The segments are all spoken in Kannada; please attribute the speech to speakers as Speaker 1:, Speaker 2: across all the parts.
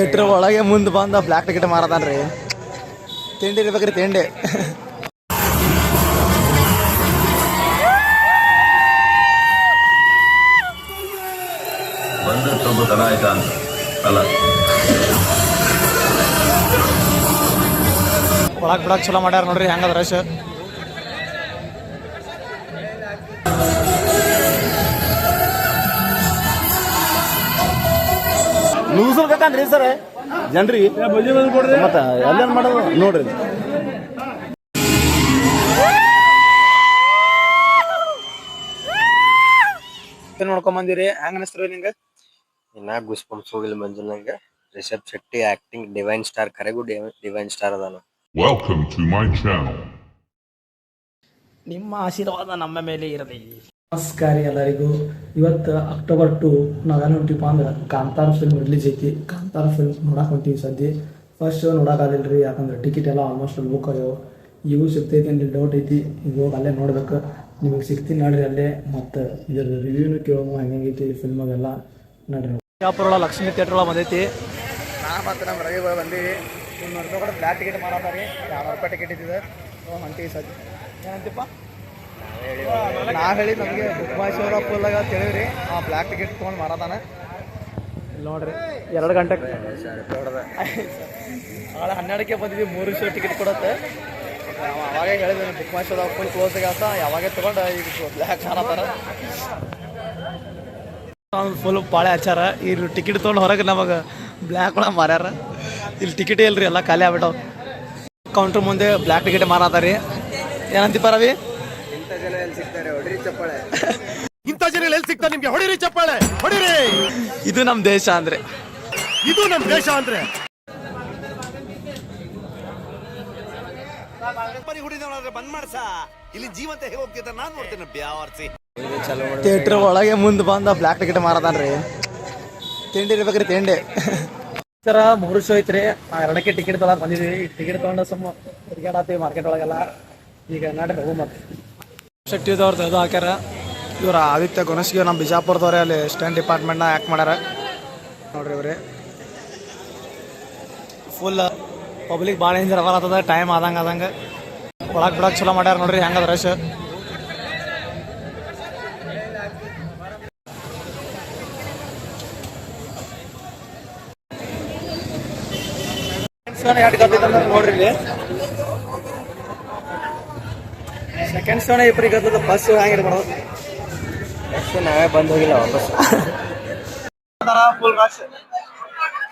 Speaker 1: ಥಿಯೇಟರ್ ಒಳಗೆ ಮುಂದೆ ಬಂದ ಬ್ಲ್ಯಾಕ್ ಟಿಕೆಟ್ ಮಾರತಾನ್ರಿ. ತಿಂಡಿ ಇರ್ಬೇಕ್ರಿ ತಿಂಡಿ.
Speaker 2: ಬಂದತ್ತೊಬ್ಬ ತನ ಆಯ್ತಾ ಅಂತ ಅಲ್ಲ
Speaker 1: ಒಳಗೆ ಬಿಡಕ್ಕೆ ಚಲೋ ಮಾಡ್ಯಾರ ನೋಡ್ರಿ ಹೆಂಗದ ರಶ್.
Speaker 3: ನ್ಯೂಸಲ್ ಬೇಕಂದ್ರಿ ಸರ್ ಜನ್ರಿ ಮತ್ತ ಎಲ್ಲೇನ್ ಮಾಡೋದು ನೋಡ್ರಿ.
Speaker 1: ನೋಡ್ಕೊಂಡ್ ಬಂದಿರಿ ಹೆಂಗ ಅನಿಸ್ತ್ರಿ ನಿಂಗೆ?
Speaker 4: ಇನ್ನ ಗೂಸ್ ಬಂಪ್ಸ್ ಹೋಗಿಲ್ಲ ಮಂಜು ನಂಗೆ. Rishab Shetty acting divine star, ಕರೆಗೂ ಡಿವೈನ್ ಸ್ಟಾರ್ ಅದಾನ.
Speaker 5: Welcome to my channel.
Speaker 1: ನಿಮ್ಮ ಆಶೀರ್ವಾದ ನಮ್ಮ ಮೇಲೆ ಇರಲಿ.
Speaker 6: ನಮಸ್ಕಾರ ಎಲ್ಲರಿಗೂ. ಇವತ್ತು October 2 ನಾವೇನು ಹೊಂಟಿಪ್ಪ ಅಂದ್ರೆ ಕಾಂತಾರ ಫಿಲ್ಮ್ ರಿಲೀಸ್ ಐತಿ. ಕಾಂತಾರ ಫಿಲ್ಮ್ ನೋಡಕ್ಕೆ ಹೊಂಟೀವಿ ಸದ್ಯ. ಫಸ್ಟ್ ಶೋ ನೋಡೋಕ್ಕಾಗಲಿಲ್ಲ ರೀ, ಯಾಕಂದ್ರೆ ಟಿಕೆಟ್ ಎಲ್ಲ ಆಲ್ಮೋಸ್ಟ್ ಅಲ್ಲಿ ಬುಕ್ ಆಗ್ಯಾವ. ಇವು ಸಿಗ್ತೈತಿ ಅಂತ ಡೌಟ್ ಐತಿ. ಈಗ ಹೋಗಿ ಅಲ್ಲೇ ನೋಡ್ಬೇಕು. ನಿಮಗೆ ಸಿಗ್ತೀನಿ ನೋಡ್ರಿ ಅಲ್ಲೇ. ಮತ್ತು ಇದ್ರ ರಿವ್ಯೂನು ಕೇಳೋಮು ಹೆಂಗೈತಿ ಫಿಲ್ಮಾಗೆಲ್ಲ ನೋಡ್ರಿ.
Speaker 1: ಬಿಜಾಪುರ ಲಕ್ಷ್ಮೀ ಥಿಯೇಟರ್ ಒಳಗೆ ಬಂದೈತಿ. ನಾ ಮತ್ತು ನಮ್ಮ ರವಿ ಬಂದೀವಿ. 200 ರೂಪಾಯಿ ಕೂಡ ಬ್ಲ್ಯಾಕ್ ಟಿಕೆಟ್ ಮಾರಾತಾರಿ. 200 ರೂಪಾಯಿ ಟಿಕೆಟ್ ಇದ್ದಿದೆ. ಹೊಂಟೀವಿ ಸದ್ಯ. ಏನಂತಿಪ್ಪ ನಾವು ಹೇಳಿ ನಮಗೆ ಬುಕ್ ಮೈ ಶೋ ಫುಲ್ಲಾಗ ತಿಳಿದ್ರಿ. ಬ್ಲ್ಯಾಕ್ ಟಿಕೆಟ್ ತೊಗೊಂಡು ಮಾರಾತಾನೆ. ಇಲ್ಲಿ ನೋಡ್ರಿ 2 ಗಂಟೆಗೆ ಭಾಳ 12ಕ್ಕೆ ಬಂದಿದ್ವಿ. 3 ಶೋ ಟಿಕೆಟ್ ಕೊಡುತ್ತೆ. ಅವಾಗ ಹೇಳಿದ್ವಿ ಬುಕ್ ಮೈ ಶೋದಾಗ ಫುಲ್ ಕ್ಲೋಸ್ ಆಗ್ಯಾವ. ಯಾವಾಗ ತೊಗೊಂಡು ಈಗ ಬ್ಲ್ಯಾಕ್ ಮಾರಾತಾರ. ಫುಲ್ ಪಾಳೆ ಹಚ್ಚಾರ. ಇಲ್ಲಿ ಟಿಕೆಟ್ ತೊಗೊಂಡು ಹೊರಗೆ ನಮಗೆ ಬ್ಲ್ಯಾಕ್ ಒಳಗೆ ಮಾರ್ಯಾರ. ಇಲ್ಲಿ ಟಿಕೆಟೇ ಇಲ್ರಿ, ಎಲ್ಲ ಖಾಲಿ ಆಗ್ಬಿಟ್ಟವು. ಕೌಂಟ್ರ್ ಮುಂದೆ ಬ್ಲ್ಯಾಕ್ ಟಿಕೆಟ್ ಮಾರಾತಾರಿ. ಏನಂತಿಪ್ಪ ರವಿ?
Speaker 4: ಇಂಥ ಜನ ಎಲ್ಲಿ ಸಿಗ್ತಾರೆ, ಹೊಡಿರಿ ಚಪ್ಪಾಳೆ.
Speaker 3: ಇಂಥ ಜನ ಎಲ್ಲಿ ಸಿಗ್ತಾರೆ ನಿಮ್ಗೆ? ಹೊಡಿರಿ ಚಪ್ಪಾಳೆ, ಹೊಡಿರಿ.
Speaker 1: ಇದು ನಮ್ಮ ದೇಶ ಅಂದ್ರೆ,
Speaker 3: ಇದು ನಮ್ಮ ದೇಶ ಅಂದ್ರೆ. ಬಂದ್ ಮಾಡ್ಸ ಇಲ್ಲಿ ಜೀವಂತ ಹೇಗೆ ಹೋಗ್ತಿದ್ದ ನಾನು ನೋಡ್ತೇನೆ. ಬ್ಯಾವರ್ಸಿ
Speaker 1: ಥಿಯೇಟರ್ ಒಳಗೆ ಮುಂದೆ ಬಂದ ಬ್ಲ್ಯಾಕ್ ಟಿಕೆಟ್ ಮಾರತಾನ್ರಿ. ತಿಂಡಿ ಇರ್ಬೇಕ್ರಿ ತಿಂಡಿ. ಸರ 3 ಶೋ ಐತ್ರಿ. 2ಕ್ಕೆ ಟಿಕೆಟ್ ತೊಗೊಳಕ್ ಬಂದಿದ್ವಿ. ಟಿಕೆಟ್ ತೊಗೊಂಡು ಸುಮ್ಮ ತಿರ್ಗಾಡತ್ತೀವಿ ಮಾರ್ಕೆಟ್ ಒಳಗೆಲ್ಲ. ಈಗ ನಾಡ್ರಿ ಹೋಗು. ಮತ್ತೆ ಶೆಟ್ಟಿದವ್ರದ್ದು ಇದು ಹಾಕ್ಯಾರ. ಇವ್ರ ಆದಿತ್ಯ ಗುಣಸ್ಗಿ ನಮ್ಮ ಬಿಜಾಪುರದವ್ರೆ ಅಲ್ಲಿ ಸ್ಟ್ಯಾಂಡ್ ಡಿಪಾರ್ಟ್ಮೆಂಟ್ನ ಆ್ಯಕ್ಟ್ ಮಾಡ್ಯಾರ ನೋಡ್ರಿ. ಇವ್ರಿ ಫುಲ್ ಪಬ್ಲಿಕ್ ಭಾಳ ಇಂಜರ್ ಅವತ್ತದ. ಟೈಮ್ ಆದಂಗೆ ಒಳಗೆ ಬಿಡಕ್ಕೆ ಚಲೋ ಮಾಡ್ಯಾರ ನೋಡ್ರಿ ಹೆಂಗದ ರಶ್. ನೋಡ್ರಿ ಇಲ್ಲಿ ಸೆಕೆಂಡ್ ಶೋನ ಇಬ್ಬರಿಗೆ ಗದ್ದದ. ಫಸ್ಟ್ ಶೋ ಹೆಂಗಿರ್ ಮಾಡೋದು?
Speaker 4: ಫಸ್ಟ್ ನಾವೇ ಬಂದು ಹೋಗಿಲ್ಲ ವಾಪಸ್.
Speaker 1: ಫುಲ್ ರಶ್,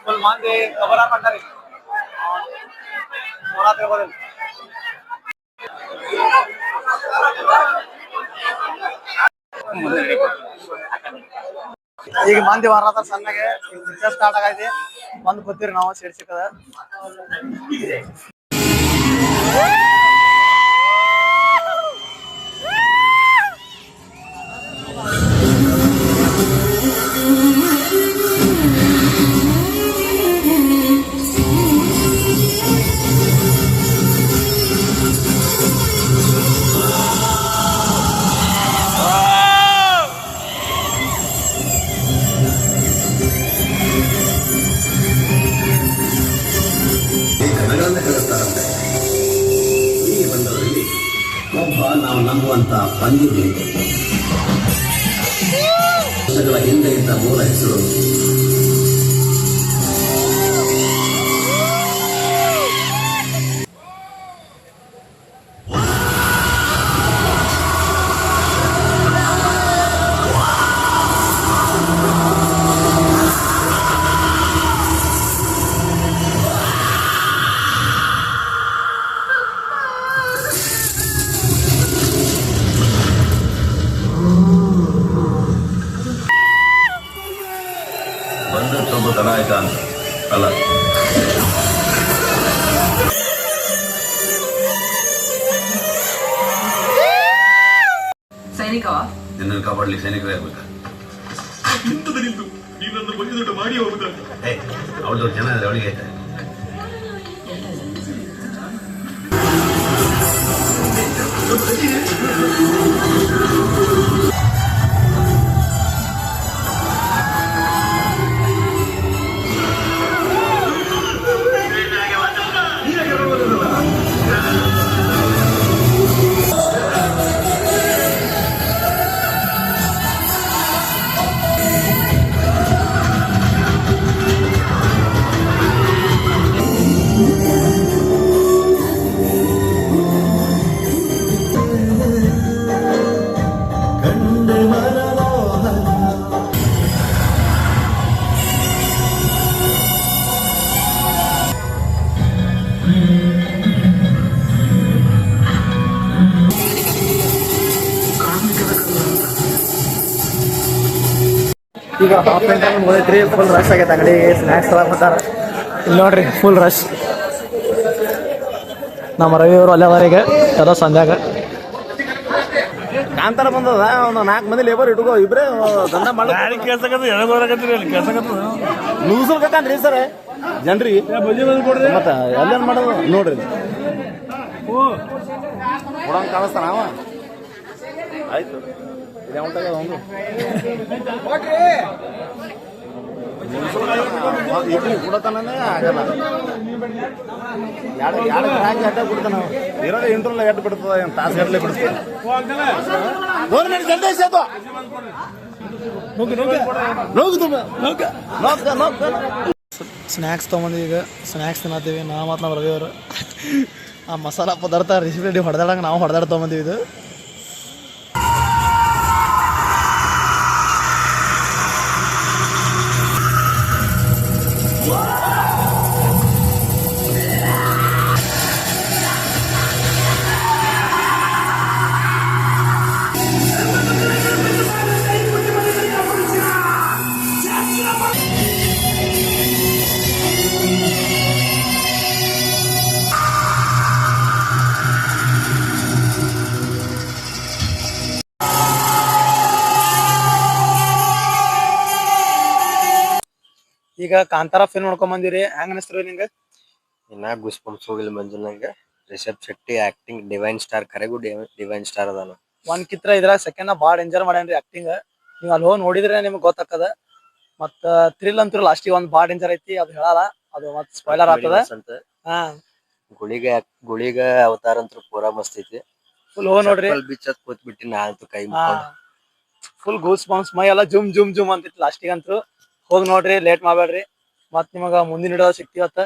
Speaker 1: ಫುಲ್ ಮಂದಿ ಕಬರ ಮಾಡ್ತಾರಿ. ನೋಡತ್ತಿರ್ಬೋದಿಲ್ಲ. ಈಗ ಮಂದಿ ವಾರದ ಸಣ್ಣಗೆ ಪಿಕ್ಚರ್ ಸ್ಟಾರ್ಟ್ ಆಗೈತಿ. ಬಂದು ಕೂತೀರಿ ನಾವು ಸೀಟ್ ಸಿಕ್ಕದ.
Speaker 2: ನಾವು ನಂಬುವಂತ ಪಂದ್ಯ ವರ್ಷಗಳ ಹಿಂದೆ ಇದ್ದ ಮೂಲ ಹೆಸರು ಬಂದತ್ತೊಬ್ಬ ತನ ಆಯ್ತಾ ಅಂತ ಅಲ್ಲ
Speaker 7: ಸೈನಿಕ
Speaker 2: ನಿನ್ನನ್ನು ಕಾಪಾಡ್ಲಿಕ್ಕೆ ಸೈನಿಕರೇ ಆಗ್ಬೇಕಾ? ಅವಳ ದೊಡ್ಡ ಜನ ಇದೆ, ಅವಳಿಗೆ ಆಯ್ತಾ?
Speaker 1: ಈಗ ಹಾಫ್ ಗಂಟೆ ಹೋಗೈತ್ರಿ, ಫುಲ್ ರಶ್ ಆಗೈತೆ ಅಂಗಡಿ, ಸ್ನ್ಯಾಕ್ಸ್ ತಗೊಂಡ್ಬರ್ತಾರ. ಇಲ್ಲಿ ನೋಡ್ರಿ ಫುಲ್ ರಶ್. ನಮ್ಮ ರವಿ ಅವರು ಅಲ್ಲೇ ಅದಾರ ಈಗ ಎಲ್ಲೋ ಸಂಧ್ಯಾಗ.
Speaker 3: ಕಾಂತಾರ ಬಂದದ ಒಂದು 4 ಮಂದಿ ಲೇಬರ್ ಇಟ್ಕೋ, ಇಬ್ರೇ ದಂಡ ಮಾಡಿ ಲೂಸಲ್ಕಂದ್ರಿ ಸರ್ ಜನ್ರಿ. ಮತ್ತ ಎಲ್ಲೇನ್ ಮಾಡೋದು ನೋಡ್ರಿ, ಕೊಡಂಗ್ ಕಾಣಿಸ್ತಾನ ಅವ. ಆಯ್ತು ಒಂದು ಕೊಡತಾನೇ ಆಗಲ್ಲ. ಎರಡು ಹಾಕಿ ಅಡ್ಡ ಬಿಡ್ತಾನ ಇರೋದೇ ಇಂಟ್ರಲ್ ಎಟ್ಟು ಬಿಡ್ತದ, ತಾಸು ಗಟ್ಟಲೆ ಬಿಡ್ತಾನೆ. ಗೌರ್ಮೆಂಟ್ ಜಲ್ದಿ ಸೇತು
Speaker 1: ಸ್ನ್ಯಾಕ್ಸ್ ತೊಗೊಂಬಂದಿವಿ. ಈಗ ಸ್ನ್ಯಾಕ್ಸ್ ತಿನ್ನತ್ತೀವಿ ನಾವು ಮತ್ತು ನಮ್ಮ ರವಿ ಅವರು. ಆ ಮಸಾಲ ಪದಾರ್ಥ ರೆಸಿಪಿ ಹೊಡೆದಾಡಂಗೆ ನಾವು ಹೊಡೆದಾಡ ತೊಗೊಂಬಂದಿವಿ. ಇದು ಈಗ ಕಾಂತಾರ ಫಿಲ್ಮ್ ನೋಡ್ಕೊಂಡ್ ಬಂದಿರಿ, ಹೆಂಗ್ ಅನಿಸ್ತ್ರಿ ನಿಂಗೆ?
Speaker 4: ಇನ್ನ ಗೂಸ್ ಬಂಪ್ಸ್ ಹೋಗಿಲ್ಲ ಮಂಜುಲ್ ನಂಗೆ. Rishab Shetty acting divine star, ಕರೆಗೂ ಡಿವೈನ್ ಸ್ಟಾರ್ ಅದಾನ.
Speaker 1: ಒಂದ್ ಕಿತ್ರ ಇದ್ರ ಸೆಕೆಂಡ್ ಬಾಳ ಎಂಜಾಯ್ ಮಾಡ್ಯಾನ್ರಿ ಆಕ್ಟಿಂಗ್. ನೀವ್ ಅಲ್ಲಿ ಹೋಗಿ ನೋಡಿದ್ರೆ ನಿಮ್ಗೆ ಗೊತ್ತಾಕದ. ಮತ್ತ ಥ್ರಿಲ್ ಅಂತೂ ಲಾಸ್ಟಿಗೆ ಒಂದ್ ಬಾಳ ಡೇಂಜರ್ ಐತಿ, ಅದು ಹೇಳಲ್ಲ, ಅದು ಮತ್ ಸ್ಪಾಯ್ಲರ್ ಆಗ್ತದ. ಹಾ,
Speaker 4: ಗುಳಿಗ ಅವತಾರ ಅಂತೂ ಪೂರಾ ಮಸ್ತ್ ಐತಿ.
Speaker 1: ಫುಲ್ ಹೋಗಿ ನೋಡ್ರಿ.
Speaker 4: ಬೀಚ್ ಹತ್ ಕೂತ್ ಬಿಟ್ಟಿ ನಾಲ್ಕು ಕೈ ಮುಕ್ಕೊಂಡು
Speaker 1: ಫುಲ್ ಗೂಸ್ ಬಂಪ್ಸ್, ಮೈ ಎಲ್ಲ ಜುಮ್ ಜುಮ್ ಜುಮ್ ಅಂತಿತ್ತು ಲಾಸ್ಟಿಗೆ ಅಂತೂ. ಹೋಗಿ ನೋಡ್ರಿ, ಲೇಟ್ ಮಾಡ್ಬೇಡ್ರಿ. ಮತ್ ನಿಮಗ ಮುಂದಿನ ಹಿಡಿಯೋ ಸಿಕ್ತಿವತ್ತ.